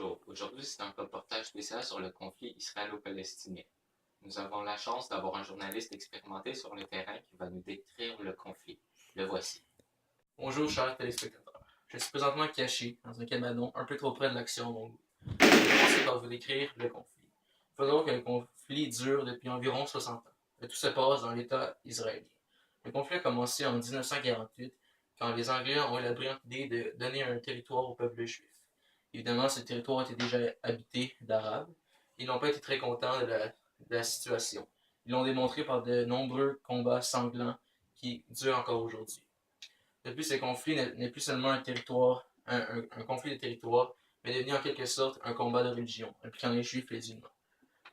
Bonjour, aujourd'hui c'est un reportage spécial sur le conflit israélo-palestinien. Nous avons la chance d'avoir un journaliste expérimenté sur le terrain qui va nous décrire le conflit. Le voici. Bonjour chers téléspectateurs. Je suis présentement caché dans un cabanon un peu trop près de l'action Mongo. Je vais commencer par vous décrire le conflit. Il faut savoir que le conflit dure depuis environ 60 ans. Et tout se passe dans l'État israélien. Le conflit a commencé en 1948 quand les Anglais ont eu la brillante idée de donner un territoire au peuple juif. Évidemment, ce territoire était déjà habité d'Arabes. Ils n'ont pas été très contents de la situation. Ils l'ont démontré par de nombreux combats sanglants qui durent encore aujourd'hui. Depuis, ce conflit n'est plus seulement un conflit de territoire, mais devenu en quelque sorte un combat de religion, impliquant les juifs et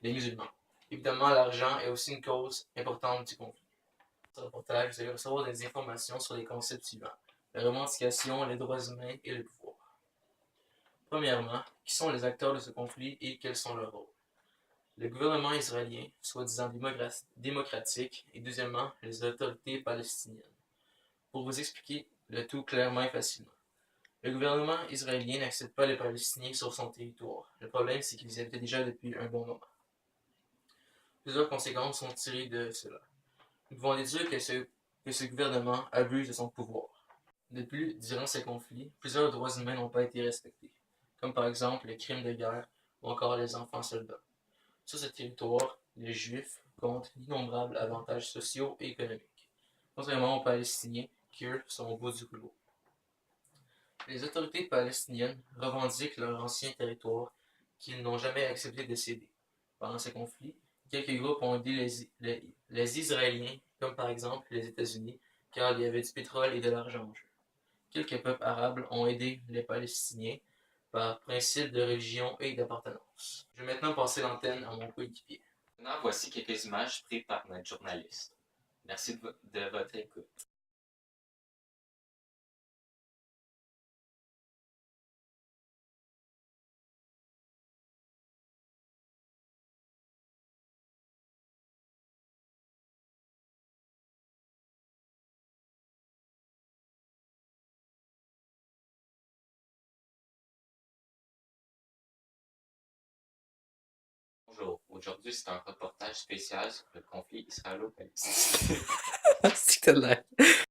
les musulmans. Évidemment, l'argent est aussi une cause importante du conflit. Dans ce reportage, vous allez recevoir des informations sur les concepts suivants: la revendication, les droits humains et le pouvoir. Premièrement, qui sont les acteurs de ce conflit et quels sont leurs rôles? Le gouvernement israélien, soi-disant démocratique, et deuxièmement, les autorités palestiniennes. Pour vous expliquer le tout clairement et facilement. Le gouvernement israélien n'accepte pas les Palestiniens sur son territoire. Le problème, c'est qu'ils y habitaient déjà depuis un bon moment. Plusieurs conséquences sont tirées de cela. Nous pouvons déduire que ce gouvernement abuse de son pouvoir. De plus, durant ces conflits, plusieurs droits humains n'ont pas été respectés, comme par exemple les crimes de guerre ou encore les enfants soldats. Sur ce territoire, les Juifs comptent d'innombrables avantages sociaux et économiques, contrairement aux Palestiniens qui, eux, sont au bout du rouleau. Les autorités palestiniennes revendiquent leur ancien territoire qu'ils n'ont jamais accepté de céder. Pendant ces conflits, quelques groupes ont aidé les Israéliens, comme par exemple les États-Unis, car il y avait du pétrole et de l'argent en jeu. Quelques peuples arabes ont aidé les Palestiniens par principe de religion et d'appartenance. Je vais maintenant passer l'antenne à mon coéquipier. Maintenant, voici quelques images prises par notre journaliste. Merci de votre écoute. Bonjour, aujourd'hui c'est un reportage spécial sur le conflit israélo-palestinien. C'est que t'as de l'air.